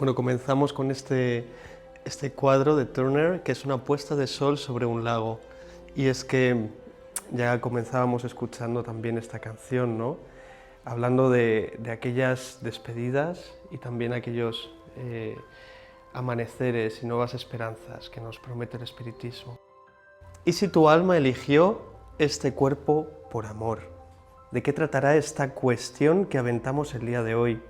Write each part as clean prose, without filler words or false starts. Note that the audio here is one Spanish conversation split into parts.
Bueno, comenzamos con este cuadro de Turner, que es una puesta de sol sobre un lago. Y es que ya comenzábamos escuchando también esta canción, ¿no? Hablando de aquellas despedidas y también aquellos amaneceres y nuevas esperanzas que nos promete el espiritismo. ¿Y si tu alma eligió este cuerpo por amor? ¿De qué tratará esta cuestión que aventamos el día de hoy?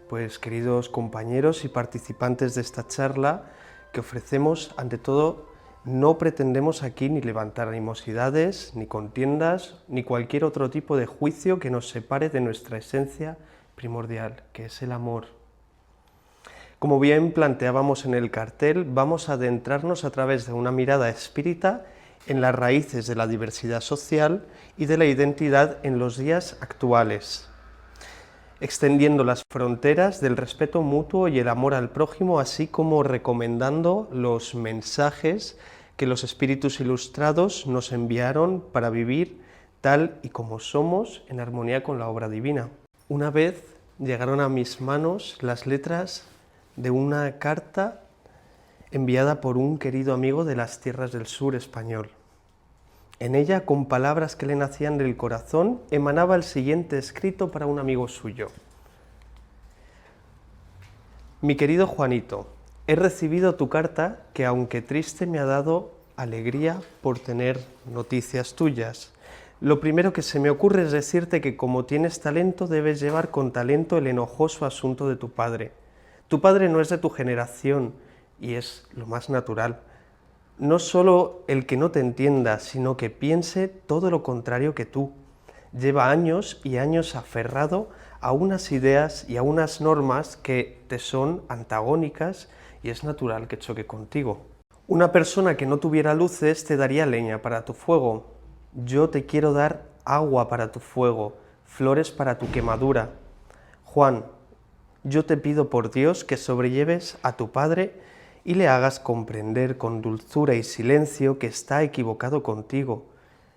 Pues queridos compañeros y participantes de esta charla que ofrecemos, ante todo, no pretendemos aquí ni levantar animosidades, ni contiendas, ni cualquier otro tipo de juicio que nos separe de nuestra esencia primordial, que es el amor. Como bien planteábamos en el cartel, vamos a adentrarnos a través de una mirada espírita en las raíces de la diversidad social y de la identidad en los días actuales, extendiendo las fronteras del respeto mutuo y el amor al prójimo, así como recomendando los mensajes que los espíritus ilustrados nos enviaron para vivir tal y como somos en armonía con la obra divina. Una vez llegaron a mis manos las letras de una carta enviada por un querido amigo de las tierras del sur español. En ella, con palabras que le nacían del corazón, emanaba el siguiente escrito para un amigo suyo. Mi querido Juanito, he recibido tu carta que, aunque triste, me ha dado alegría por tener noticias tuyas. Lo primero que se me ocurre es decirte que como tienes talento, debes llevar con talento el enojoso asunto de tu padre. Tu padre no es de tu generación y es lo más natural. No solo el que no te entienda, sino que piense todo lo contrario que tú. Lleva años y años aferrado a unas ideas y a unas normas que te son antagónicas y es natural que choque contigo. Una persona que no tuviera luces te daría leña para tu fuego. Yo te quiero dar agua para tu fuego, flores para tu quemadura. Juan, yo te pido por Dios que sobrelleves a tu padre y le hagas comprender con dulzura y silencio que está equivocado contigo.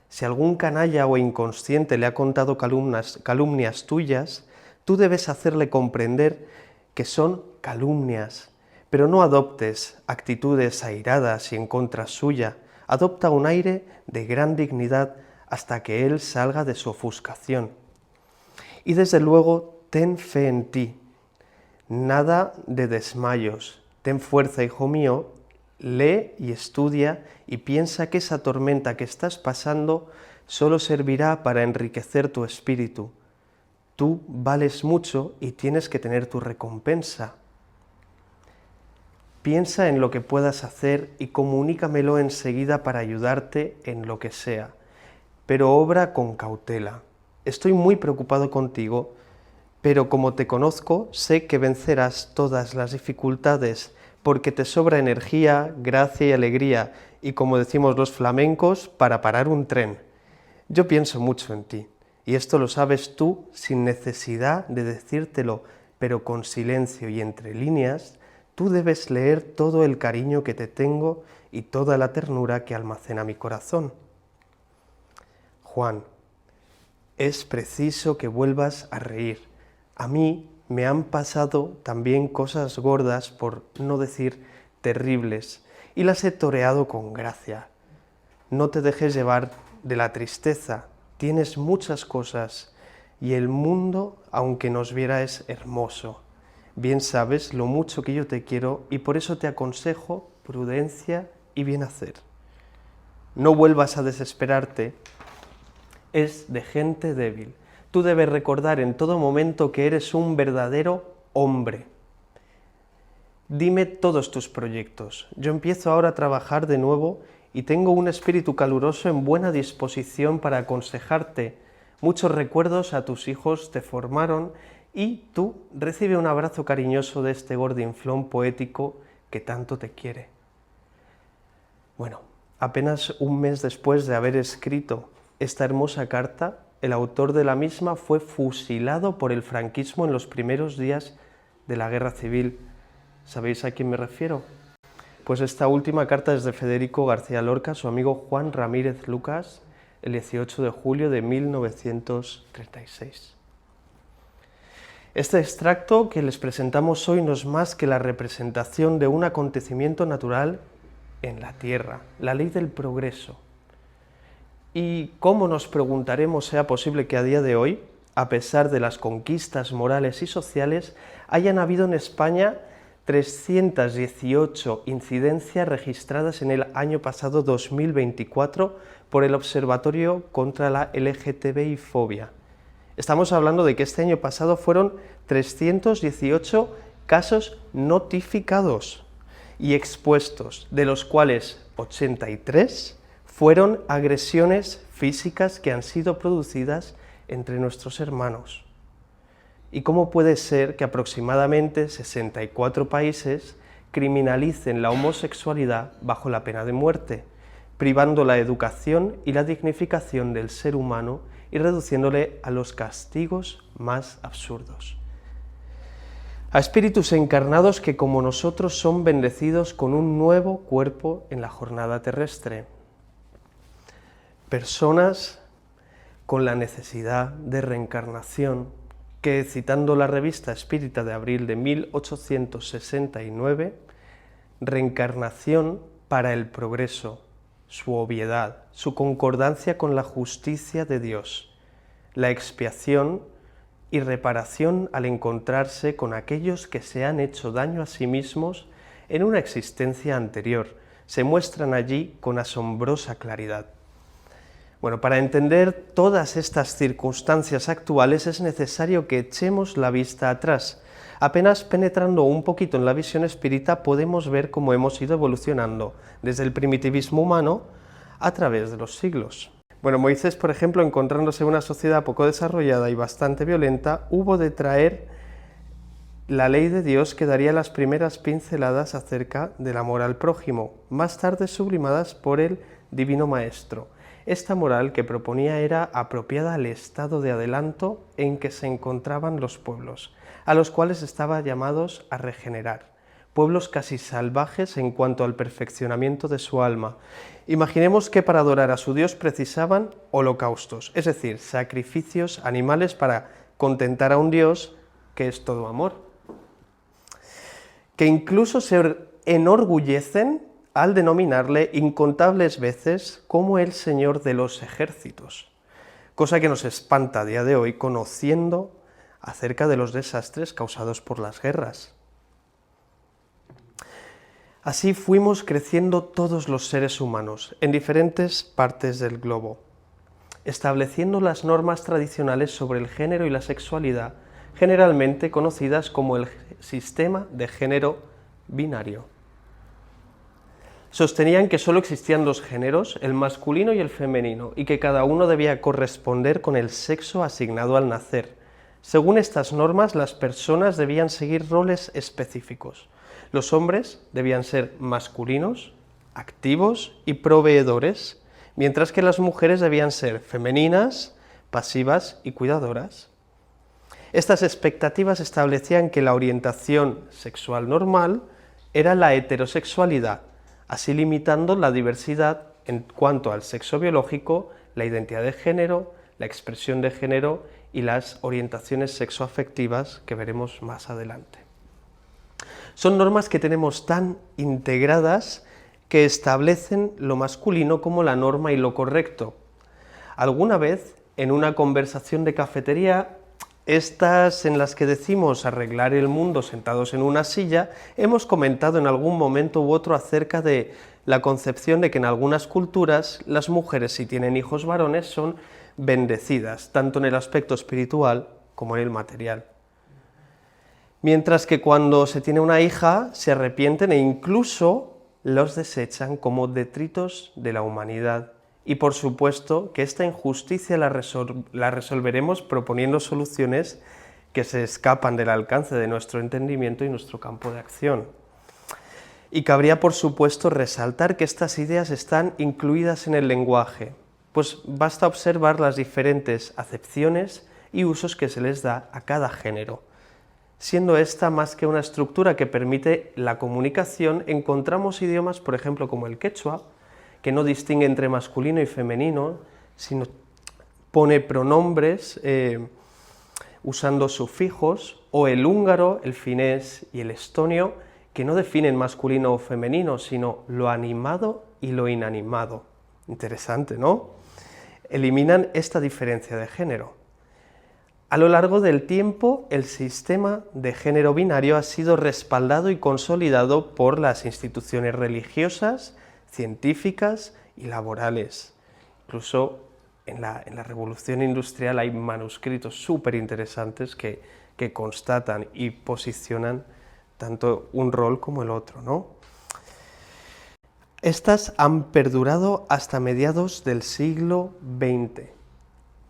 Si algún canalla o inconsciente le ha contado calumnias tuyas, tú debes hacerle comprender que son calumnias, pero no adoptes actitudes airadas y en contra suya. Adopta un aire de gran dignidad hasta que él salga de su ofuscación. Y desde luego, ten fe en ti. Nada de desmayos. Ten fuerza, hijo mío, lee y estudia y piensa que esa tormenta que estás pasando solo servirá para enriquecer tu espíritu. Tú vales mucho y tienes que tener tu recompensa. Piensa en lo que puedas hacer y comunícamelo enseguida para ayudarte en lo que sea, pero obra con cautela. Estoy muy preocupado contigo, pero como te conozco, sé que vencerás todas las dificultades, porque te sobra energía, gracia y alegría, y como decimos los flamencos, para parar un tren. Yo pienso mucho en ti, y esto lo sabes tú sin necesidad de decírtelo, pero con silencio y entre líneas, tú debes leer todo el cariño que te tengo y toda la ternura que almacena mi corazón. Juan, es preciso que vuelvas a reír. A mí me han pasado también cosas gordas, por no decir terribles, y las he toreado con gracia. No te dejes llevar de la tristeza, tienes muchas cosas, y el mundo, aunque nos viera, es hermoso. Bien sabes lo mucho que yo te quiero, y por eso te aconsejo prudencia y bien hacer. No vuelvas a desesperarte, es de gente débil. Tú debes recordar en todo momento que eres un verdadero hombre. Dime todos tus proyectos. Yo empiezo ahora a trabajar de nuevo y tengo un espíritu caluroso en buena disposición para aconsejarte. Muchos recuerdos a tus hijos te formaron y tú recibe un abrazo cariñoso de este gordinflón poético que tanto te quiere. Bueno, apenas un mes después de haber escrito esta hermosa carta, el autor de la misma fue fusilado por el franquismo en los primeros días de la Guerra Civil. ¿Sabéis a quién me refiero? Pues esta última carta es de Federico García Lorca, su amigo Juan Ramírez Lucas, el 18 de julio de 1936. Este extracto que les presentamos hoy no es más que la representación de un acontecimiento natural en la Tierra, la ley del progreso. ¿Y cómo, nos preguntaremos, sea posible que a día de hoy, a pesar de las conquistas morales y sociales, hayan habido en España 318 incidencias registradas en el año pasado 2024 por el Observatorio contra la LGTBI-fobia? Estamos hablando de que este año pasado fueron 318 casos notificados y expuestos, de los cuales 83 fueron agresiones físicas que han sido producidas entre nuestros hermanos. ¿Y cómo puede ser que aproximadamente 64 países criminalicen la homosexualidad bajo la pena de muerte, privando la educación y la dignificación del ser humano y reduciéndole a los castigos más absurdos? A espíritus encarnados que, como nosotros, son bendecidos con un nuevo cuerpo en la jornada terrestre. Personas con la necesidad de reencarnación que, citando la revista Espírita de abril de 1869, reencarnación para el progreso, su obviedad, su concordancia con la justicia de Dios, la expiación y reparación al encontrarse con aquellos que se han hecho daño a sí mismos en una existencia anterior, se muestran allí con asombrosa claridad. Bueno, para entender todas estas circunstancias actuales es necesario que echemos la vista atrás. Apenas penetrando un poquito en la visión espírita podemos ver cómo hemos ido evolucionando desde el primitivismo humano a través de los siglos. Bueno, Moisés, por ejemplo, encontrándose en una sociedad poco desarrollada y bastante violenta, hubo de traer la ley de Dios que daría las primeras pinceladas acerca del amor al prójimo, más tarde sublimadas por el Divino Maestro. Esta moral que proponía era apropiada al estado de adelanto en que se encontraban los pueblos, a los cuales estaban llamados a regenerar, pueblos casi salvajes en cuanto al perfeccionamiento de su alma. Imaginemos que para adorar a su Dios precisaban holocaustos, es decir, sacrificios animales para contentar a un Dios que es todo amor, que incluso se enorgullecen al denominarle incontables veces como el Señor de los ejércitos, cosa que nos espanta a día de hoy conociendo acerca de los desastres causados por las guerras. Así fuimos creciendo todos los seres humanos en diferentes partes del globo, estableciendo las normas tradicionales sobre el género y la sexualidad, generalmente conocidas como el sistema de género binario. Sostenían que solo existían dos géneros, el masculino y el femenino, y que cada uno debía corresponder con el sexo asignado al nacer. Según estas normas, las personas debían seguir roles específicos. Los hombres debían ser masculinos, activos y proveedores, mientras que las mujeres debían ser femeninas, pasivas y cuidadoras. Estas expectativas establecían que la orientación sexual normal era la heterosexualidad, así limitando la diversidad en cuanto al sexo biológico, la identidad de género, la expresión de género y las orientaciones sexoafectivas que veremos más adelante. Son normas que tenemos tan integradas que establecen lo masculino como la norma y lo correcto. Alguna vez, en una conversación de cafetería, estas en las que decimos arreglar el mundo sentados en una silla, hemos comentado en algún momento u otro acerca de la concepción de que en algunas culturas las mujeres, si tienen hijos varones, son bendecidas, tanto en el aspecto espiritual como en el material. Mientras que cuando se tiene una hija se arrepienten e incluso los desechan como detritos de la humanidad. Y por supuesto que esta injusticia la resolveremos proponiendo soluciones que se escapan del alcance de nuestro entendimiento y nuestro campo de acción. Y cabría por supuesto resaltar que estas ideas están incluidas en el lenguaje, pues basta observar las diferentes acepciones y usos que se les da a cada género. Siendo esta más que una estructura que permite la comunicación, encontramos idiomas, por ejemplo, como el quechua, que no distingue entre masculino y femenino, sino pone pronombres usando sufijos, o el húngaro, el finés y el estonio, que no definen masculino o femenino, sino lo animado y lo inanimado. Interesante, ¿no? Eliminan esta diferencia de género. A lo largo del tiempo, el sistema de género binario ha sido respaldado y consolidado por las instituciones religiosas, científicas y laborales. Incluso en la Revolución Industrial hay manuscritos súper interesantes que constatan y posicionan tanto un rol como el otro, ¿no? Estas han perdurado hasta mediados del siglo XX,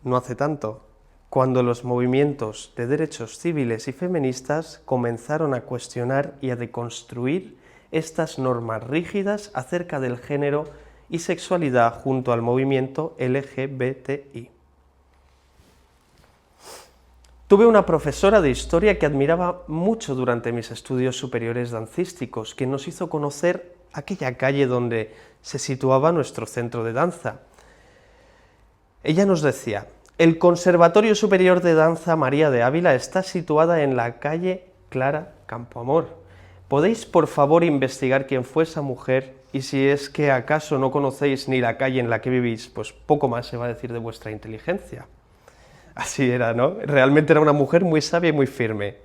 no hace tanto, cuando los movimientos de derechos civiles y feministas comenzaron a cuestionar y a deconstruir estas normas rígidas acerca del género y sexualidad junto al movimiento LGBTI. Tuve una profesora de historia que admiraba mucho durante mis estudios superiores dancísticos, que nos hizo conocer aquella calle donde se situaba nuestro centro de danza. Ella nos decía: el Conservatorio Superior de Danza María de Ávila está situada en la calle Clara Campoamor. ¿Podéis, por favor, investigar quién fue esa mujer? Y si es que acaso no conocéis ni la calle en la que vivís, pues poco más se va a decir de vuestra inteligencia. Así era, ¿no? Realmente era una mujer muy sabia y muy firme.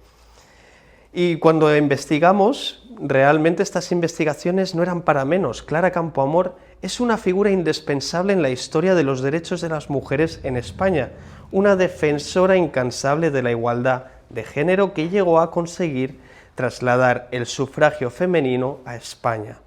Y cuando investigamos, realmente estas investigaciones no eran para menos. Clara Campoamor es una figura indispensable en la historia de los derechos de las mujeres en España, una defensora incansable de la igualdad de género que llegó a conseguir trasladar el sufragio femenino a España.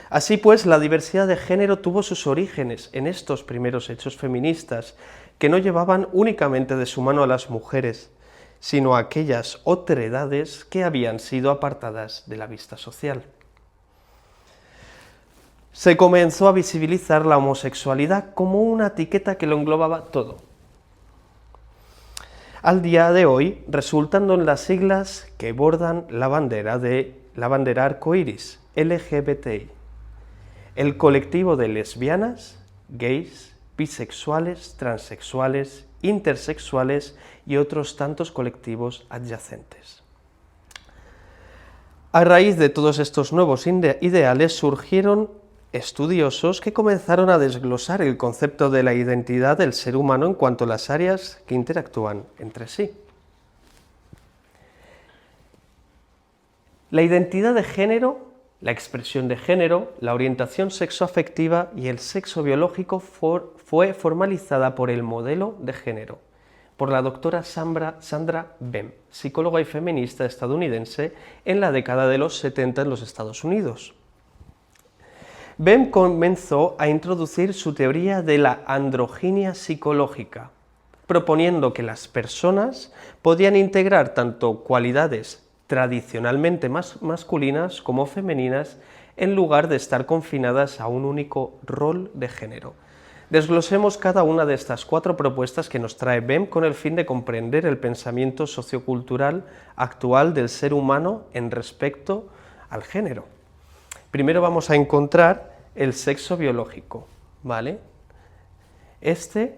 Así pues, la diversidad de género tuvo sus orígenes en estos primeros hechos feministas, que no llevaban únicamente de su mano a las mujeres, sino a aquellas otredades que habían sido apartadas de la vista social. Se comenzó a visibilizar la homosexualidad como una etiqueta que lo englobaba todo. Al día de hoy, resultando en las siglas que bordan la bandera arcoíris, LGBTI, el colectivo de lesbianas, gays, bisexuales, transexuales, intersexuales y otros tantos colectivos adyacentes. A raíz de todos estos nuevos ideales surgieron estudiosos que comenzaron a desglosar el concepto de la identidad del ser humano en cuanto a las áreas que interactúan entre sí. La identidad de género, la expresión de género, la orientación sexoafectiva y el sexo biológico fue formalizada por el modelo de género, por la doctora Sandra Bem, psicóloga y feminista estadounidense en la década de los 70 en los Estados Unidos. Bem comenzó a introducir su teoría de la androginia psicológica, proponiendo que las personas podían integrar tanto cualidades tradicionalmente masculinas como femeninas en lugar de estar confinadas a un único rol de género. Desglosemos cada una de estas 4 propuestas que nos trae Bem con el fin de comprender el pensamiento sociocultural actual del ser humano en respecto al género. Primero vamos a encontrar el sexo biológico, ¿vale? Este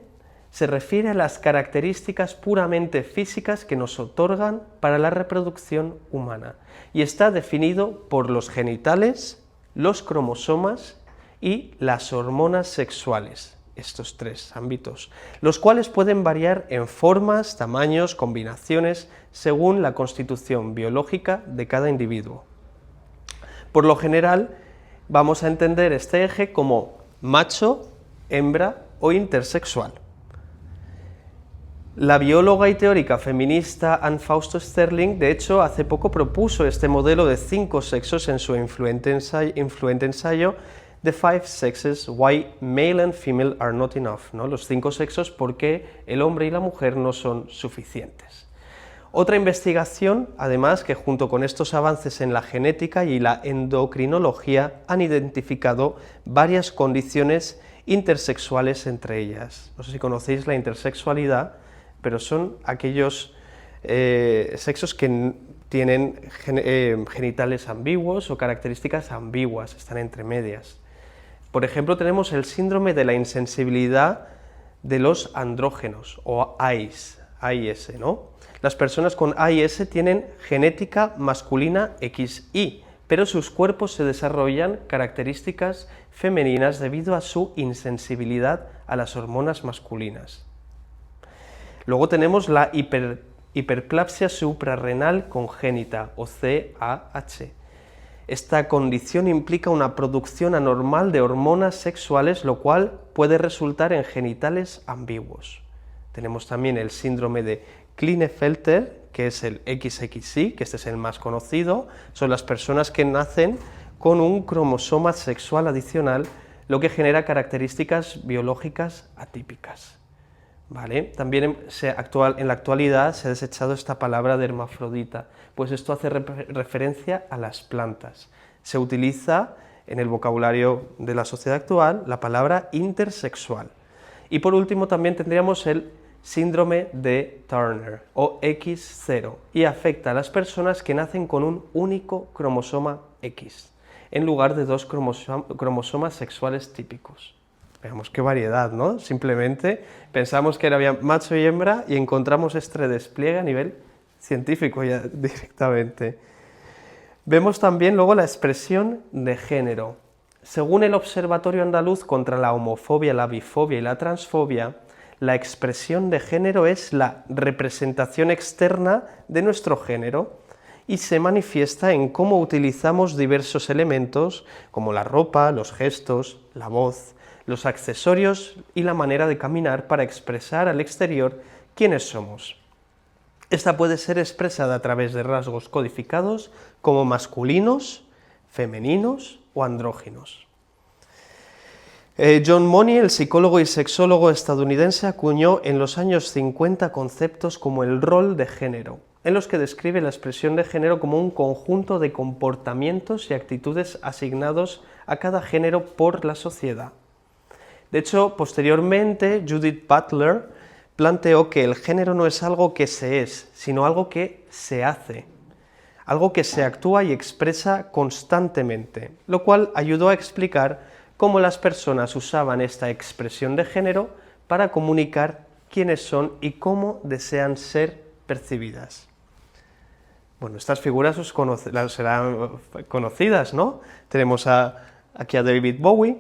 se refiere a las características puramente físicas que nos otorgan para la reproducción humana y está definido por los genitales, los cromosomas y las hormonas sexuales, estos 3 ámbitos, los cuales pueden variar en formas, tamaños, combinaciones, según la constitución biológica de cada individuo. Por lo general, vamos a entender este eje como macho, hembra o intersexual. La bióloga y teórica feminista Anne Fausto Sterling, de hecho, hace poco propuso este modelo de 5 sexos en su influente ensayo The 5 Sexes, Why Male and Female Are Not Enough, ¿no? Los 5 sexos, por qué el hombre y la mujer no son suficientes. Otra investigación, además, que junto con estos avances en la genética y la endocrinología han identificado varias condiciones intersexuales entre ellas. No sé si conocéis la intersexualidad, pero son aquellos sexos que tienen genitales ambiguos o características ambiguas, están entre medias. Por ejemplo, tenemos el síndrome de la insensibilidad de los andrógenos, o AIS, A y S, ¿no? Las personas con A y S tienen genética masculina XY, pero sus cuerpos se desarrollan características femeninas debido a su insensibilidad a las hormonas masculinas. Luego tenemos la hiperplasia suprarrenal congénita, o CAH. Esta condición implica una producción anormal de hormonas sexuales, lo cual puede resultar en genitales ambiguos. Tenemos también el síndrome de Klinefelter, que es el XXY, que este es el más conocido. Son las personas que nacen con un cromosoma sexual adicional, lo que genera características biológicas atípicas. ¿Vale? También en la actualidad se ha desechado esta palabra de hermafrodita, pues esto hace referencia a las plantas. Se utiliza en el vocabulario de la sociedad actual la palabra intersexual. Y por último también tendríamos el síndrome de Turner, o X0, y afecta a las personas que nacen con un único cromosoma X, en lugar de dos cromosomas sexuales típicos. Veamos qué variedad, ¿no? Simplemente pensamos que era macho y hembra y encontramos este despliegue a nivel científico ya directamente. Vemos también luego la expresión de género. Según el Observatorio Andaluz contra la Homofobia, la Bifobia y la Transfobia, la expresión de género es la representación externa de nuestro género y se manifiesta en cómo utilizamos diversos elementos como la ropa, los gestos, la voz, los accesorios y la manera de caminar para expresar al exterior quiénes somos. Esta puede ser expresada a través de rasgos codificados como masculinos, femeninos o andróginos. John Money, el psicólogo y sexólogo estadounidense, acuñó en los años 50 conceptos como el rol de género, en los que describe la expresión de género como un conjunto de comportamientos y actitudes asignados a cada género por la sociedad. De hecho, posteriormente, Judith Butler planteó que el género no es algo que se es, sino algo que se hace, algo que se actúa y expresa constantemente, lo cual ayudó a explicar cómo las personas usaban esta expresión de género para comunicar quiénes son y cómo desean ser percibidas. Bueno, estas figuras serán conocidas, ¿no? Tenemos aquí a David Bowie,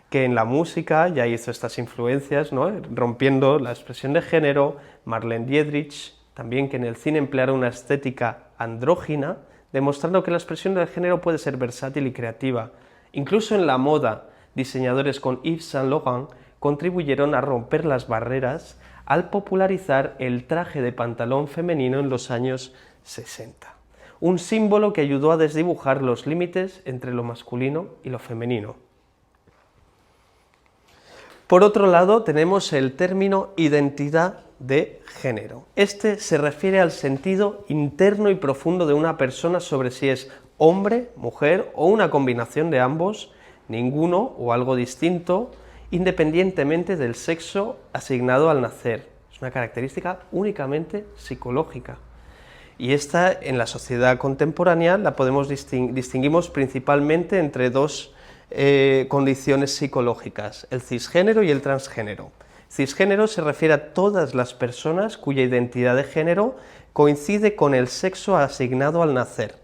que en la música ya hizo estas influencias, ¿no? Rompiendo la expresión de género, Marlene Dietrich, también que en el cine empleara una estética andrógina, demostrando que la expresión del género puede ser versátil y creativa. Incluso en la moda, diseñadores con Yves Saint Laurent contribuyeron a romper las barreras al popularizar el traje de pantalón femenino en los años 60, un símbolo que ayudó a desdibujar los límites entre lo masculino y lo femenino. Por otro lado, tenemos el término identidad de género. Este se refiere al sentido interno y profundo de una persona sobre si es hombre, mujer o una combinación de ambos, ninguno o algo distinto, independientemente del sexo asignado al nacer. Es una característica únicamente psicológica. Y esta, en la sociedad contemporánea, la distinguimos principalmente entre dos condiciones psicológicas, el cisgénero y el transgénero. Cisgénero se refiere a todas las personas cuya identidad de género coincide con el sexo asignado al nacer,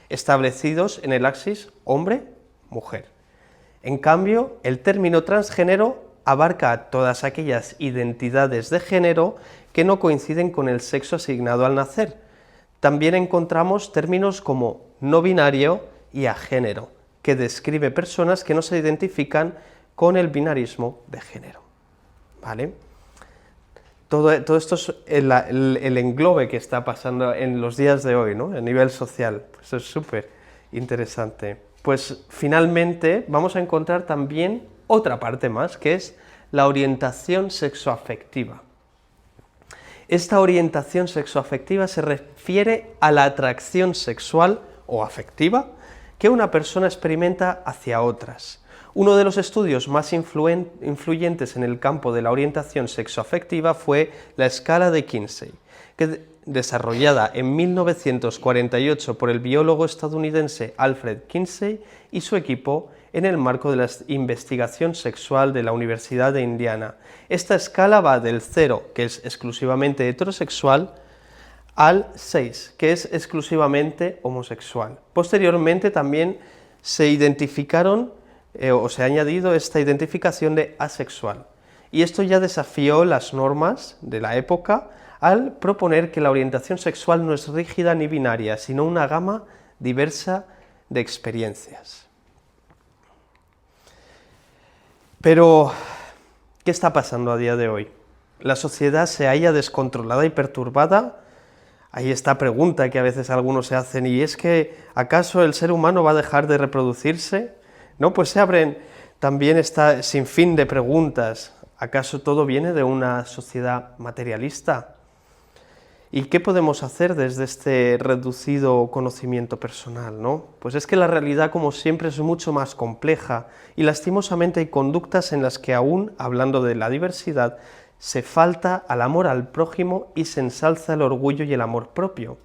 establecidos en el axis hombre-mujer. En cambio, el término transgénero abarca a todas aquellas identidades de género que no coinciden con el sexo asignado al nacer. También encontramos términos como no binario y agénero, que describe personas que no se identifican con el binarismo de género. ¿Vale? Todo esto es el englobe que está pasando en los días de hoy, ¿no? A nivel social. Eso es súper interesante. Pues finalmente vamos a encontrar también otra parte más, que es la orientación sexoafectiva. Esta orientación sexoafectiva se refiere a la atracción sexual o afectiva que una persona experimenta hacia otras. Uno de los estudios más influyentes en el campo de la orientación sexoafectiva fue la escala de Kinsey, que desarrollada en 1948 por el biólogo estadounidense Alfred Kinsey y su equipo en el marco de la investigación sexual de la Universidad de Indiana. Esta escala va del 0, que es exclusivamente heterosexual, al 6, que es exclusivamente homosexual. Posteriormente también se identificaron o se ha añadido esta identificación de asexual. Y esto ya desafió las normas de la época al proponer que la orientación sexual no es rígida ni binaria, sino una gama diversa de experiencias. Pero, ¿qué está pasando a día de hoy? ¿La sociedad se halla descontrolada y perturbada? Hay esta pregunta que a veces algunos se hacen, ¿y es que acaso el ser humano va a dejar de reproducirse? No, pues se abren también esta sinfín de preguntas. ¿Acaso todo viene de una sociedad materialista? ¿Y qué podemos hacer desde este reducido conocimiento personal, no? Pues es que la realidad, como siempre, es mucho más compleja y lastimosamente hay conductas en las que aún, hablando de la diversidad, se falta al amor al prójimo y se ensalza el orgullo y el amor propio.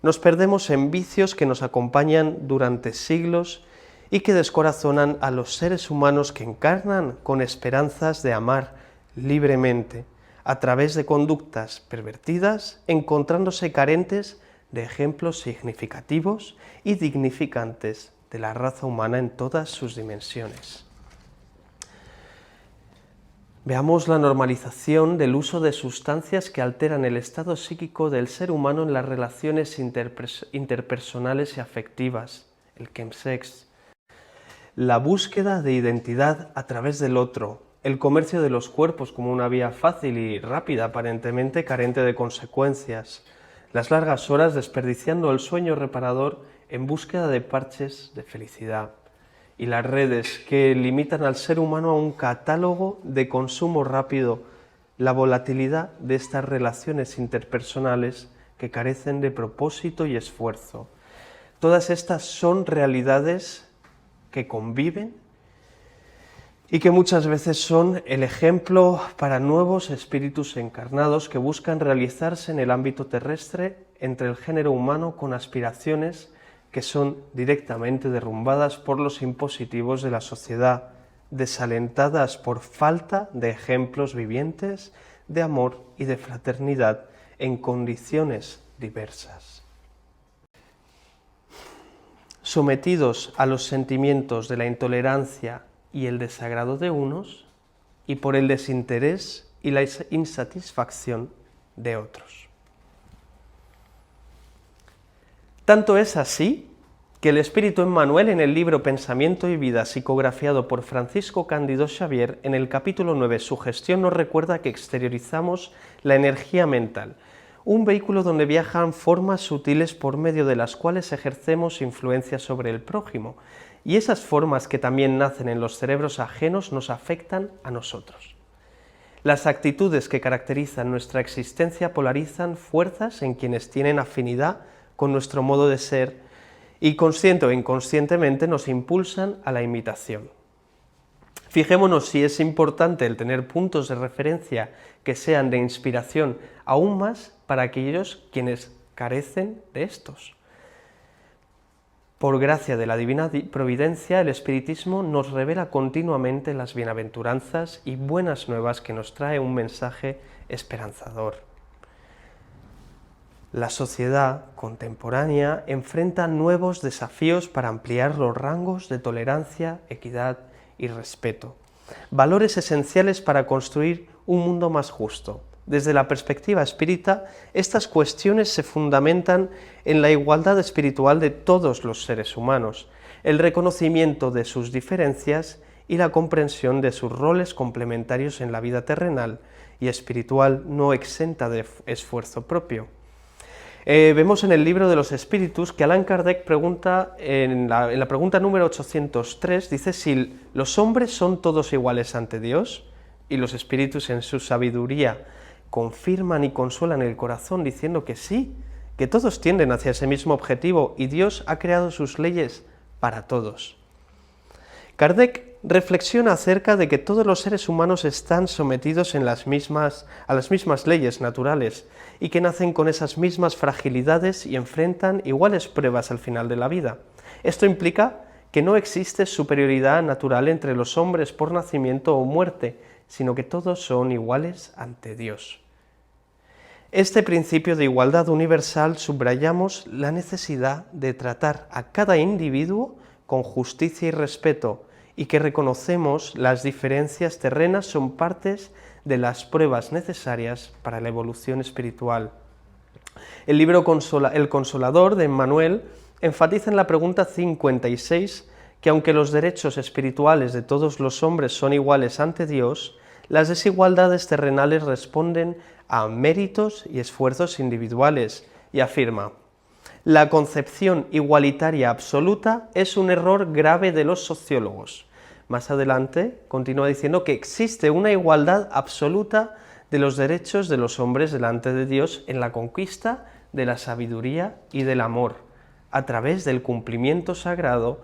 Nos perdemos en vicios que nos acompañan durante siglos y que descorazonan a los seres humanos que encarnan con esperanzas de amar libremente, a través de conductas pervertidas, encontrándose carentes de ejemplos significativos y dignificantes de la raza humana en todas sus dimensiones. Veamos la normalización del uso de sustancias que alteran el estado psíquico del ser humano en las relaciones interpersonales y afectivas, el chemsex, la búsqueda de identidad a través del otro, el comercio de los cuerpos como una vía fácil y rápida, aparentemente carente de consecuencias, las largas horas desperdiciando el sueño reparador en búsqueda de parches de felicidad, y las redes que limitan al ser humano a un catálogo de consumo rápido, la volatilidad de estas relaciones interpersonales que carecen de propósito y esfuerzo. Todas estas son realidades que conviven y que muchas veces son el ejemplo para nuevos espíritus encarnados que buscan realizarse en el ámbito terrestre entre el género humano con aspiraciones que son directamente derrumbadas por los impositivos de la sociedad, desalentadas por falta de ejemplos vivientes de amor y de fraternidad en condiciones diversas. Sometidos a los sentimientos de la intolerancia y el desagrado de unos, y por el desinterés y la insatisfacción de otros. Tanto es así que el espíritu Emmanuel, en el libro Pensamiento y Vida, psicografiado por Francisco Cándido Xavier, en el capítulo 9, Sugestión, nos recuerda que exteriorizamos la energía mental, un vehículo donde viajan formas sutiles por medio de las cuales ejercemos influencia sobre el prójimo, y esas formas que también nacen en los cerebros ajenos nos afectan a nosotros. Las actitudes que caracterizan nuestra existencia polarizan fuerzas en quienes tienen afinidad con nuestro modo de ser y consciente o inconscientemente nos impulsan a la imitación. Fijémonos si es importante el tener puntos de referencia que sean de inspiración aún más para aquellos quienes carecen de estos. Por gracia de la divina providencia, el espiritismo nos revela continuamente las bienaventuranzas y buenas nuevas que nos trae un mensaje esperanzador. La sociedad contemporánea enfrenta nuevos desafíos para ampliar los rangos de tolerancia, equidad y respeto, valores esenciales para construir un mundo más justo. Desde la perspectiva espírita, estas cuestiones se fundamentan en la igualdad espiritual de todos los seres humanos, el reconocimiento de sus diferencias y la comprensión de sus roles complementarios en la vida terrenal y espiritual no exenta de esfuerzo propio. Vemos en el libro de los espíritus que Allan Kardec pregunta, en la pregunta número 803, dice si los hombres son todos iguales ante Dios, y los espíritus en su sabiduría confirman y consuelan el corazón diciendo que sí, que todos tienden hacia ese mismo objetivo y Dios ha creado sus leyes para todos. Kardec reflexiona acerca de que todos los seres humanos están sometidos a las mismas leyes naturales y que nacen con esas mismas fragilidades y enfrentan iguales pruebas al final de la vida. Esto implica que no existe superioridad natural entre los hombres por nacimiento o muerte, sino que todos son iguales ante Dios. Este principio de igualdad universal subrayamos la necesidad de tratar a cada individuo con justicia y respeto, y que reconocemos las diferencias terrenas son partes de las pruebas necesarias para la evolución espiritual. El libro El Consolador de Emmanuel enfatiza en la pregunta 56 que aunque los derechos espirituales de todos los hombres son iguales ante Dios, las desigualdades terrenales responden a méritos y esfuerzos individuales, y afirma: la concepción igualitaria absoluta es un error grave de los sociólogos. Más adelante continúa diciendo que existe una igualdad absoluta de los derechos de los hombres delante de Dios en la conquista de la sabiduría y del amor, a través del cumplimiento sagrado,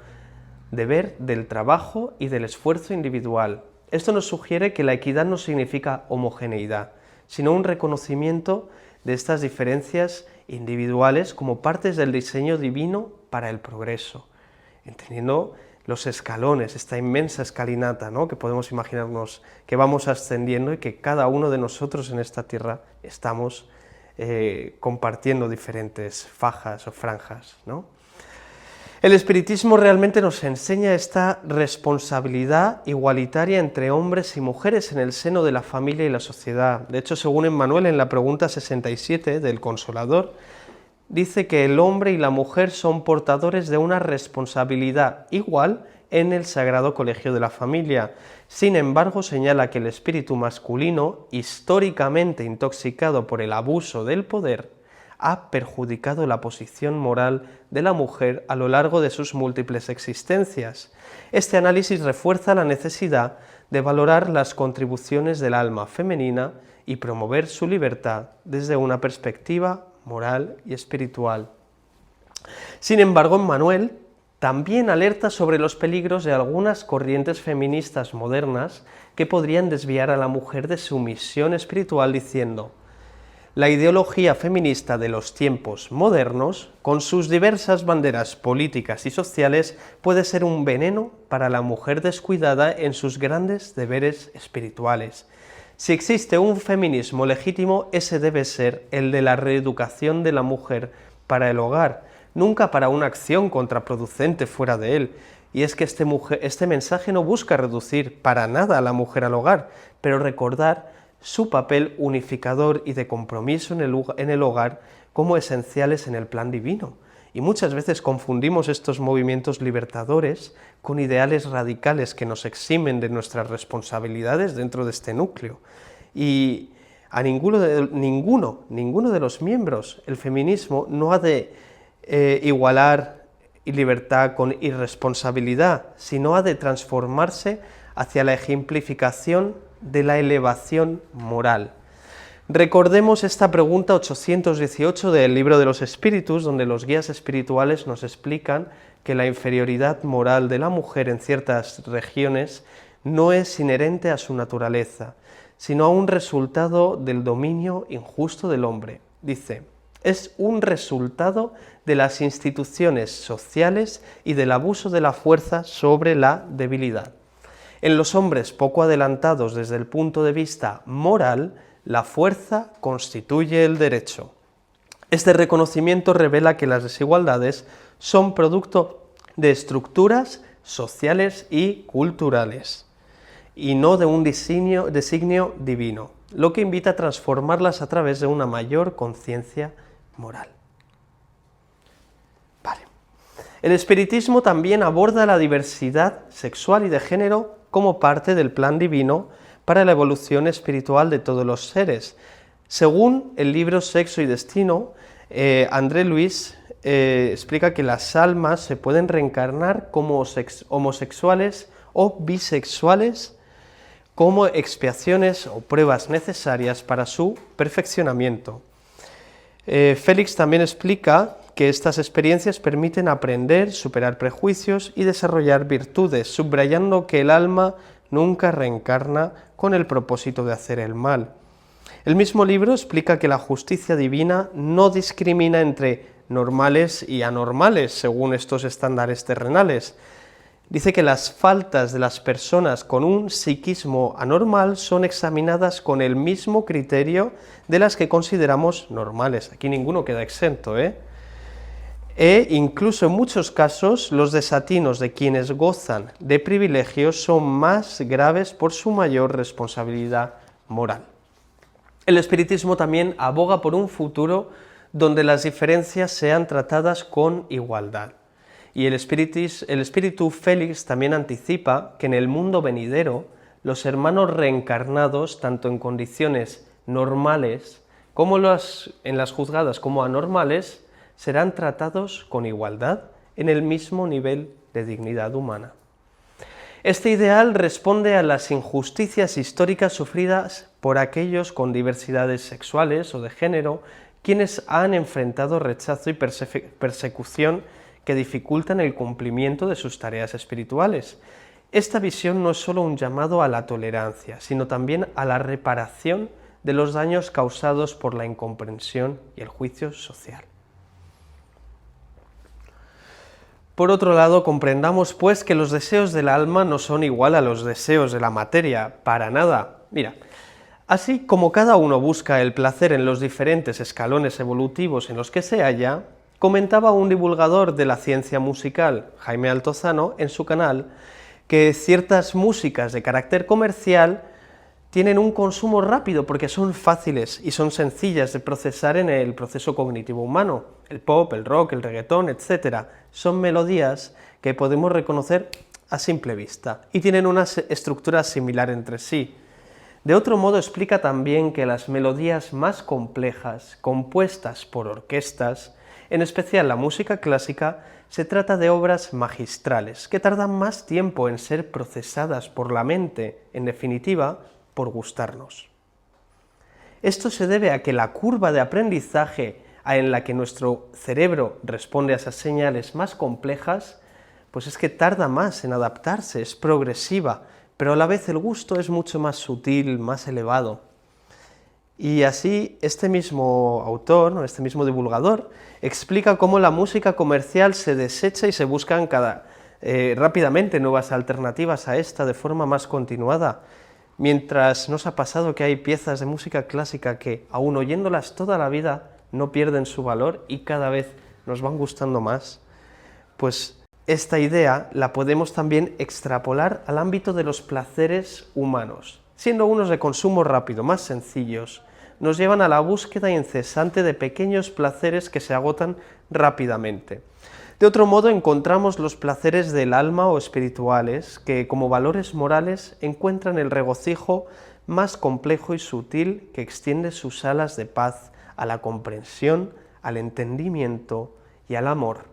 deber del trabajo y del esfuerzo individual. Esto nos sugiere que la equidad no significa homogeneidad, sino un reconocimiento de estas diferencias individuales como partes del diseño divino para el progreso, entendiendo los escalones, esta inmensa escalinata, ¿no?, que podemos imaginarnos que vamos ascendiendo y que cada uno de nosotros en esta tierra estamos compartiendo diferentes fajas o franjas, ¿no? El espiritismo realmente nos enseña esta responsabilidad igualitaria entre hombres y mujeres en el seno de la familia y la sociedad. De hecho, según Emmanuel, en la pregunta 67 del Consolador, dice que el hombre y la mujer son portadores de una responsabilidad igual en el Sagrado Colegio de la Familia. Sin embargo, señala que el espíritu masculino, históricamente intoxicado por el abuso del poder, ha perjudicado la posición moral de la mujer a lo largo de sus múltiples existencias. Este análisis refuerza la necesidad de valorar las contribuciones del alma femenina y promover su libertad desde una perspectiva moral y espiritual. Sin embargo, Emmanuel también alerta sobre los peligros de algunas corrientes feministas modernas que podrían desviar a la mujer de su misión espiritual, diciendo: la ideología feminista de los tiempos modernos, con sus diversas banderas políticas y sociales, puede ser un veneno para la mujer descuidada en sus grandes deberes espirituales. Si existe un feminismo legítimo, ese debe ser el de la reeducación de la mujer para el hogar, nunca para una acción contraproducente fuera de él. Y es que este mensaje no busca reducir para nada a la mujer al hogar, pero recordar su papel unificador y de compromiso en el hogar como esenciales en el plan divino. Y muchas veces confundimos estos movimientos libertadores con ideales radicales que nos eximen de nuestras responsabilidades dentro de este núcleo. Y a ninguno de los miembros, el feminismo no ha de igualar libertad con irresponsabilidad, sino ha de transformarse hacia la ejemplificación de la elevación moral. Recordemos esta pregunta 818 del Libro de los Espíritus, donde los guías espirituales nos explican que la inferioridad moral de la mujer en ciertas regiones no es inherente a su naturaleza, sino a un resultado del dominio injusto del hombre. Dice: es un resultado de las instituciones sociales y del abuso de la fuerza sobre la debilidad. En los hombres poco adelantados desde el punto de vista moral, la fuerza constituye el derecho. Este reconocimiento revela que las desigualdades son producto de estructuras sociales y culturales, y no de un designio divino, lo que invita a transformarlas a través de una mayor conciencia moral. Vale. El espiritismo también aborda la diversidad sexual y de género como parte del plan divino para la evolución espiritual de todos los seres. Según el libro Sexo y Destino, André Luis explica que las almas se pueden reencarnar como homosexuales o bisexuales como expiaciones o pruebas necesarias para su perfeccionamiento. Félix también explica que estas experiencias permiten aprender, superar prejuicios y desarrollar virtudes, subrayando que el alma nunca reencarna con el propósito de hacer el mal. El mismo libro explica que la justicia divina no discrimina entre normales y anormales, según estos estándares terrenales. Dice que las faltas de las personas con un psiquismo anormal son examinadas con el mismo criterio de las que consideramos normales. Aquí ninguno queda exento, E incluso en muchos casos los desatinos de quienes gozan de privilegios son más graves por su mayor responsabilidad moral. El espiritismo también aboga por un futuro donde las diferencias sean tratadas con igualdad. Y el espíritu Félix también anticipa que en el mundo venidero los hermanos reencarnados, tanto en condiciones normales como en las juzgadas como anormales, serán tratados con igualdad en el mismo nivel de dignidad humana. Este ideal responde a las injusticias históricas sufridas por aquellos con diversidades sexuales o de género, quienes han enfrentado rechazo y persecución que dificultan el cumplimiento de sus tareas espirituales. Esta visión no es solo un llamado a la tolerancia, sino también a la reparación de los daños causados por la incomprensión y el juicio social. Por otro lado, comprendamos pues que los deseos del alma no son igual a los deseos de la materia, para nada. Mira, así como cada uno busca el placer en los diferentes escalones evolutivos en los que se halla, comentaba un divulgador de la ciencia musical, Jaime Altozano, en su canal, que ciertas músicas de carácter comercial tienen un consumo rápido porque son fáciles y son sencillas de procesar en el proceso cognitivo humano. El pop, el rock, el reggaetón, etc. son melodías que podemos reconocer a simple vista y tienen una estructura similar entre sí. De otro modo explica también que las melodías más complejas, compuestas por orquestas, en especial la música clásica, se trata de obras magistrales, que tardan más tiempo en ser procesadas por la mente, en definitiva, por gustarnos. Esto se debe a que la curva de aprendizaje en la que nuestro cerebro responde a esas señales más complejas, pues es que tarda más en adaptarse, es progresiva, pero a la vez el gusto es mucho más sutil, más elevado. Y así este mismo autor, este mismo divulgador, explica cómo la música comercial se desecha y se buscan rápidamente nuevas alternativas a esta de forma más continuada, mientras nos ha pasado que hay piezas de música clásica que, aun oyéndolas toda la vida, no pierden su valor y cada vez nos van gustando más. Pues esta idea la podemos también extrapolar al ámbito de los placeres humanos, siendo unos de consumo rápido, más sencillos, nos llevan a la búsqueda incesante de pequeños placeres que se agotan rápidamente. De otro modo, encontramos los placeres del alma o espirituales, que como valores morales encuentran el regocijo más complejo y sutil que extiende sus alas de paz a la comprensión, al entendimiento y al amor.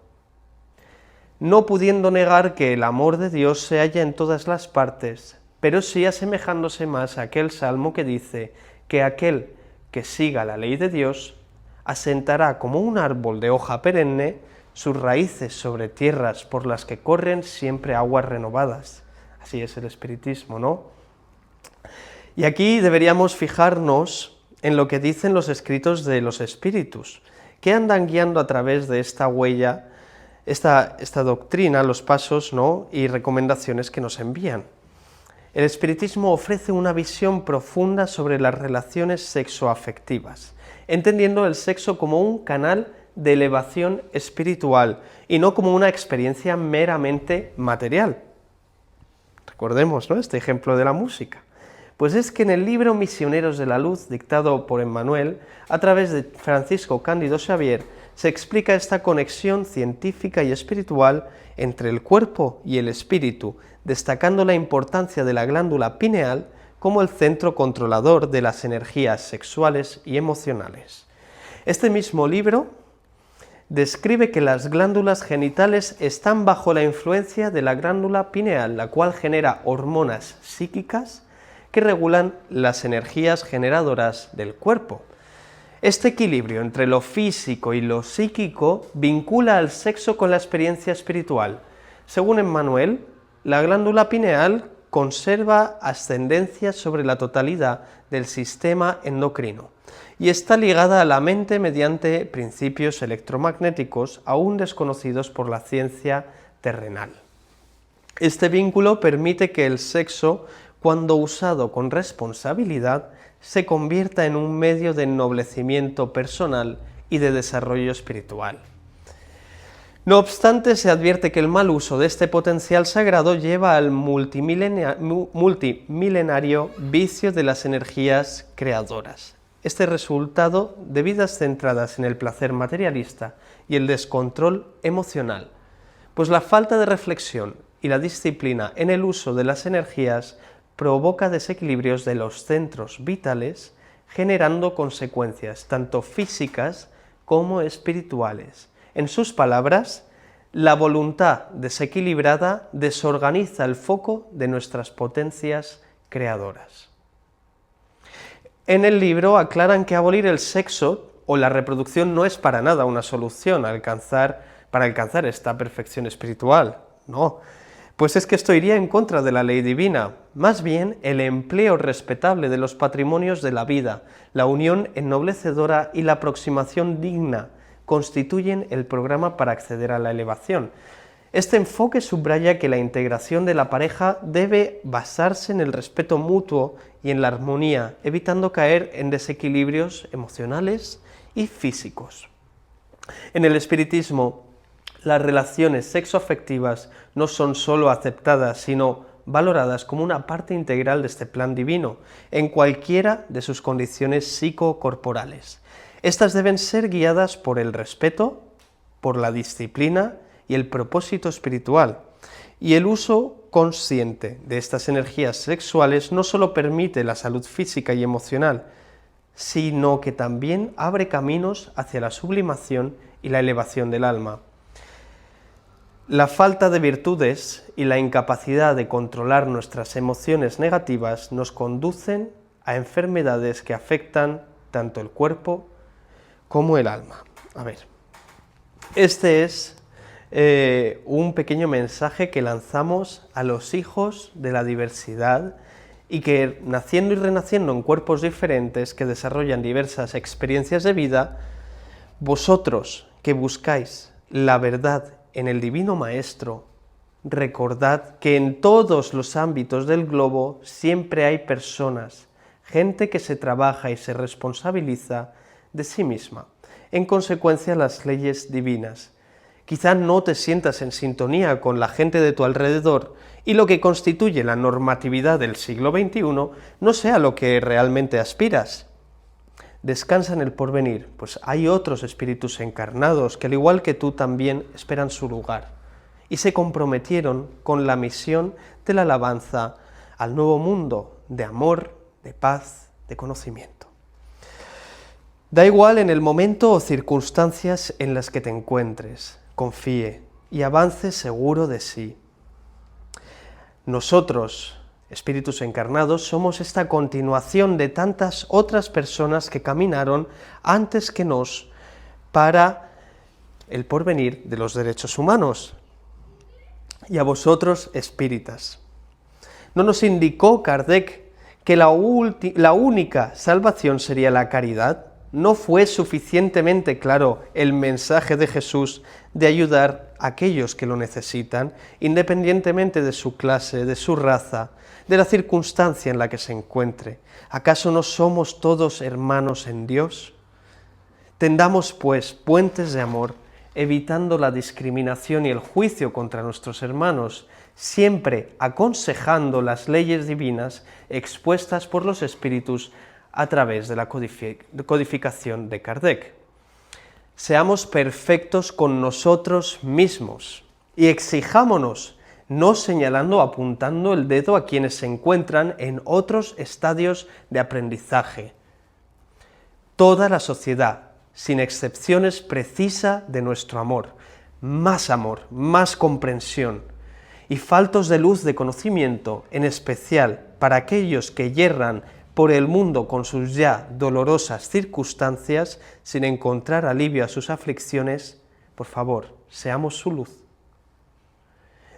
No pudiendo negar que el amor de Dios se halla en todas las partes, pero sí asemejándose más a aquel salmo que dice que aquel que siga la ley de Dios asentará como un árbol de hoja perenne sus raíces sobre tierras por las que corren siempre aguas renovadas. Así es el espiritismo, ¿no? Y aquí deberíamos fijarnos en lo que dicen los escritos de los espíritus, que andan guiando a través de esta huella, esta doctrina, los pasos, ¿no?, y recomendaciones que nos envían. El espiritismo ofrece una visión profunda sobre las relaciones sexoafectivas, entendiendo el sexo como un canal de elevación espiritual y no como una experiencia meramente material. Recordemos, ¿no?, este ejemplo de la música. Pues es que en el libro Misioneros de la Luz, dictado por Emmanuel, a través de Francisco Cándido Xavier, se explica esta conexión científica y espiritual entre el cuerpo y el espíritu, destacando la importancia de la glándula pineal como el centro controlador de las energías sexuales y emocionales. Este mismo libro describe que las glándulas genitales están bajo la influencia de la glándula pineal, la cual genera hormonas psíquicas que regulan las energías generadoras del cuerpo. Este equilibrio entre lo físico y lo psíquico vincula al sexo con la experiencia espiritual. Según Emmanuel, la glándula pineal conserva ascendencia sobre la totalidad del sistema endocrino y está ligada a la mente mediante principios electromagnéticos aún desconocidos por la ciencia terrenal. Este vínculo permite que el sexo, cuando usado con responsabilidad, se convierta en un medio de ennoblecimiento personal y de desarrollo espiritual. No obstante, se advierte que el mal uso de este potencial sagrado lleva al multimilenario vicio de las energías creadoras. Este resultado de vidas centradas en el placer materialista y el descontrol emocional, pues la falta de reflexión y la disciplina en el uso de las energías provoca desequilibrios de los centros vitales, generando consecuencias tanto físicas como espirituales. En sus palabras, la voluntad desequilibrada desorganiza el foco de nuestras potencias creadoras. En el libro aclaran que abolir el sexo o la reproducción no es para nada una solución para alcanzar esta perfección espiritual, no, pues es que esto iría en contra de la ley divina. Más bien, el empleo respetable de los patrimonios de la vida, la unión ennoblecedora y la aproximación digna constituyen el programa para acceder a la elevación. Este enfoque subraya que la integración de la pareja debe basarse en el respeto mutuo y en la armonía, evitando caer en desequilibrios emocionales y físicos. En el espiritismo, las relaciones sexoafectivas no son solo aceptadas, sino valoradas como una parte integral de este plan divino, en cualquiera de sus condiciones psicocorporales. Estas deben ser guiadas por el respeto, por la disciplina y el propósito espiritual. Y el uso consciente de estas energías sexuales no solo permite la salud física y emocional, sino que también abre caminos hacia la sublimación y la elevación del alma. La falta de virtudes y la incapacidad de controlar nuestras emociones negativas nos conducen a enfermedades que afectan tanto el cuerpo como el alma. A ver, este es un pequeño mensaje que lanzamos a los hijos de la diversidad y que, naciendo y renaciendo en cuerpos diferentes que desarrollan diversas experiencias de vida, vosotros que buscáis la verdad en el Divino Maestro, recordad que en todos los ámbitos del globo siempre hay personas, gente que se trabaja y se responsabiliza de sí misma. En consecuencia, las leyes divinas. Quizá no te sientas en sintonía con la gente de tu alrededor y lo que constituye la normatividad del siglo XXI no sea lo que realmente aspiras. Descansa en el porvenir, pues hay otros espíritus encarnados que al igual que tú también esperan su lugar y se comprometieron con la misión de la alabanza al nuevo mundo de amor, de paz, de conocimiento. Da igual en el momento o circunstancias en las que te encuentres, confíe y avance seguro de sí. Nosotros, espíritus encarnados, somos esta continuación de tantas otras personas que caminaron antes que nos para el porvenir de los derechos humanos. Y a vosotros, espíritas. ¿No nos indicó Kardec que la única salvación sería la caridad? ¿No fue suficientemente claro el mensaje de Jesús de ayudar a aquellos que lo necesitan, independientemente de su clase, de su raza, de la circunstancia en la que se encuentre? ¿Acaso no somos todos hermanos en Dios? Tendamos, pues, puentes de amor, evitando la discriminación y el juicio contra nuestros hermanos, siempre aconsejando las leyes divinas expuestas por los espíritus a través de la codificación de Kardec. Seamos perfectos con nosotros mismos y exijámonos, no señalando o apuntando el dedo a quienes se encuentran en otros estadios de aprendizaje. Toda la sociedad, sin excepciones, precisa de nuestro amor, más comprensión, y faltos de luz de conocimiento, en especial para aquellos que yerran por el mundo con sus ya dolorosas circunstancias, sin encontrar alivio a sus aflicciones, por favor, seamos su luz.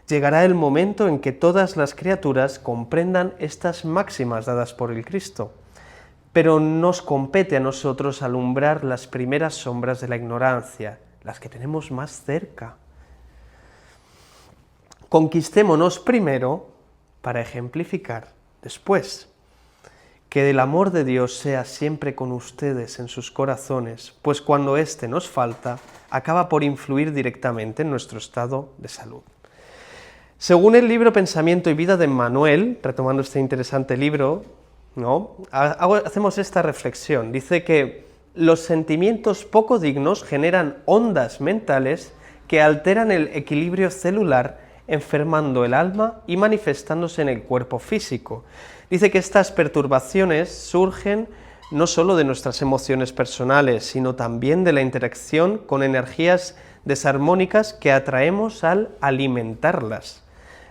Llegará el momento en que todas las criaturas comprendan estas máximas dadas por el Cristo, pero nos compete a nosotros alumbrar las primeras sombras de la ignorancia, las que tenemos más cerca. Conquistémonos primero para ejemplificar después. Que el amor de Dios sea siempre con ustedes en sus corazones, pues cuando éste nos falta, acaba por influir directamente en nuestro estado de salud. Según el libro Pensamiento y Vida de Emmanuel, retomando este interesante libro, hacemos esta reflexión. Dice que los sentimientos poco dignos generan ondas mentales que alteran el equilibrio celular, enfermando el alma y manifestándose en el cuerpo físico. Dice que estas perturbaciones surgen no solo de nuestras emociones personales, sino también de la interacción con energías desarmónicas que atraemos al alimentarlas.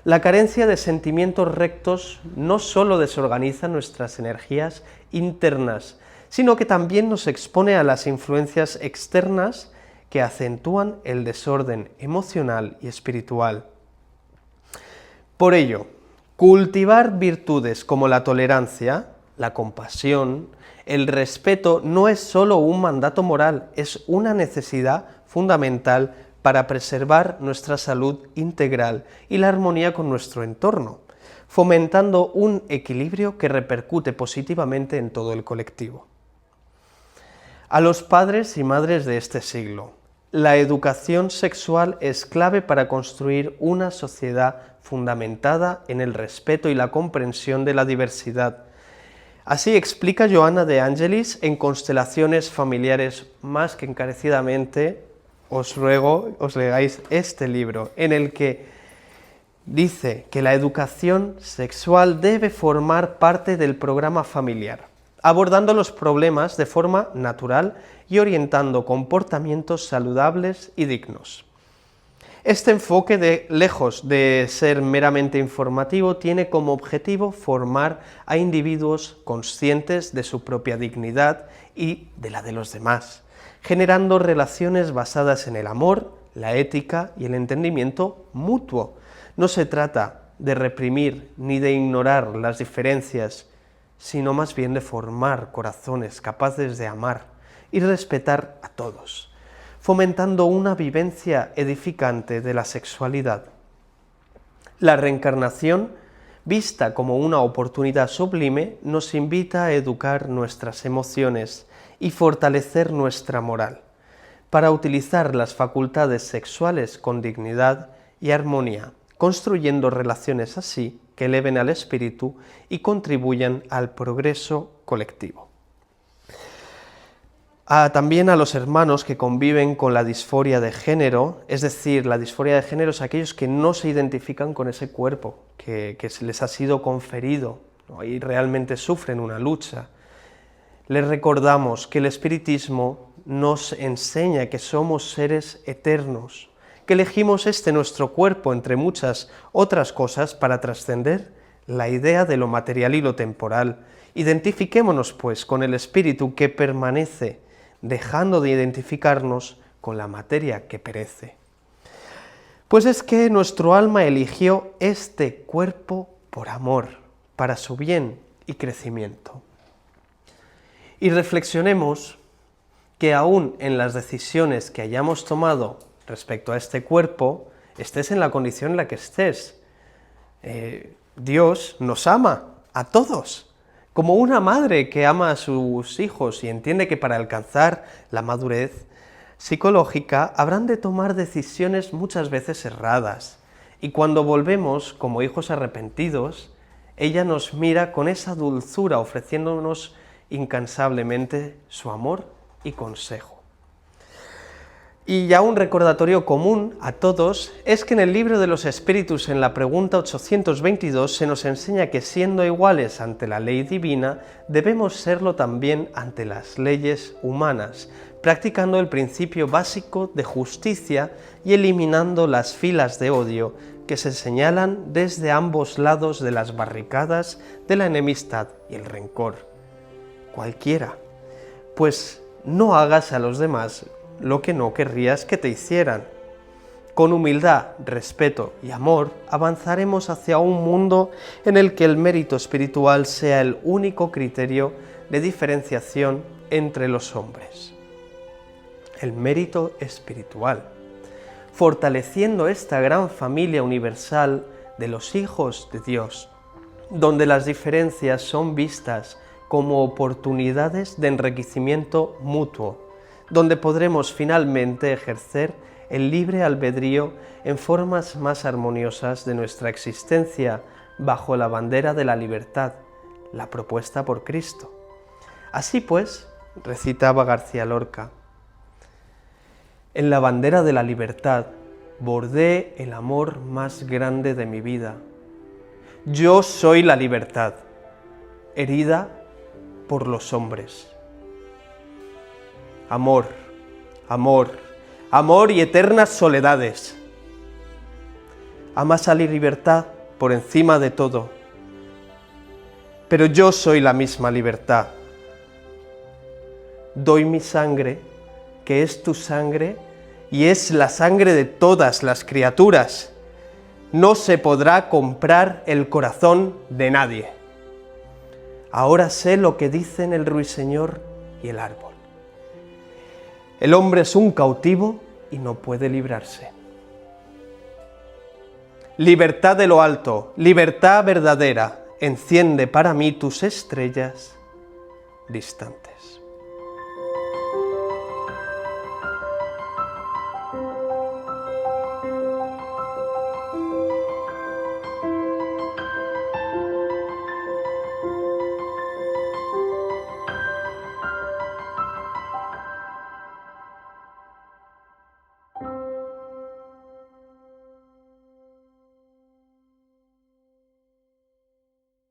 La carencia de sentimientos rectos no solo desorganiza nuestras energías internas, sino que también nos expone a las influencias externas que acentúan el desorden emocional y espiritual. Por ello, cultivar virtudes como la tolerancia, la compasión, el respeto no es solo un mandato moral, es una necesidad fundamental para preservar nuestra salud integral y la armonía con nuestro entorno, fomentando un equilibrio que repercute positivamente en todo el colectivo. A los padres y madres de este siglo, la educación sexual es clave para construir una sociedad fundamentada en el respeto y la comprensión de la diversidad. Así explica Joanna de Angelis en Constelaciones Familiares. Más que encarecidamente os ruego os leáis este libro, en el que dice que la educación sexual debe formar parte del programa familiar, abordando los problemas de forma natural y orientando comportamientos saludables y dignos. Este enfoque, lejos de ser meramente informativo, tiene como objetivo formar a individuos conscientes de su propia dignidad y de la de los demás, generando relaciones basadas en el amor, la ética y el entendimiento mutuo. No se trata de reprimir ni de ignorar las diferencias, sino más bien de formar corazones capaces de amar y respetar a todos, fomentando una vivencia edificante de la sexualidad. La reencarnación, vista como una oportunidad sublime, nos invita a educar nuestras emociones y fortalecer nuestra moral, para utilizar las facultades sexuales con dignidad y armonía, construyendo relaciones así que eleven al espíritu y contribuyan al progreso colectivo. También a los hermanos que conviven con la disforia de género, es decir, la disforia de género es aquellos que no se identifican con ese cuerpo que les ha sido conferido, ¿no? Y realmente sufren una lucha. Les recordamos que el espiritismo nos enseña que somos seres eternos, que elegimos nuestro cuerpo entre muchas otras cosas para trascender la idea de lo material y lo temporal. Identifiquémonos, pues, con el espíritu que permanece, dejando de identificarnos con la materia que perece. Pues es que nuestro alma eligió este cuerpo por amor, para su bien y crecimiento. Y reflexionemos que aún en las decisiones que hayamos tomado respecto a este cuerpo, estés en la condición en la que estés. Dios nos ama a todos, como una madre que ama a sus hijos y entiende que para alcanzar la madurez psicológica habrán de tomar decisiones muchas veces erradas, y cuando volvemos como hijos arrepentidos, ella nos mira con esa dulzura, ofreciéndonos incansablemente su amor y consejo. Y ya un recordatorio común a todos es que en el libro de los Espíritus, en la pregunta 822, se nos enseña que siendo iguales ante la ley divina, debemos serlo también ante las leyes humanas, practicando el principio básico de justicia y eliminando las filas de odio que se señalan desde ambos lados de las barricadas de la enemistad y el rencor. cualquiera, pues no hagas a los demás lo que no querrías que te hicieran. Con humildad, respeto y amor avanzaremos hacia un mundo en el que el mérito espiritual sea el único criterio de diferenciación entre los hombres. El mérito espiritual, fortaleciendo esta gran familia universal de los hijos de Dios, donde las diferencias son vistas como oportunidades de enriquecimiento mutuo, donde podremos finalmente ejercer el libre albedrío en formas más armoniosas de nuestra existencia bajo la bandera de la libertad, la propuesta por Cristo. Así pues, recitaba García Lorca, en la bandera de la libertad bordé el amor más grande de mi vida. Yo soy la libertad, herida por los hombres. Amor, amor, amor y eternas soledades. Amas a la libertad por encima de todo, pero yo soy la misma libertad. Doy mi sangre, que es tu sangre, y es la sangre de todas las criaturas. No se podrá comprar el corazón de nadie. Ahora sé lo que dicen el ruiseñor y el árbol. El hombre es un cautivo y no puede librarse. Libertad de lo alto, libertad verdadera, enciende para mí tus estrellas distantes.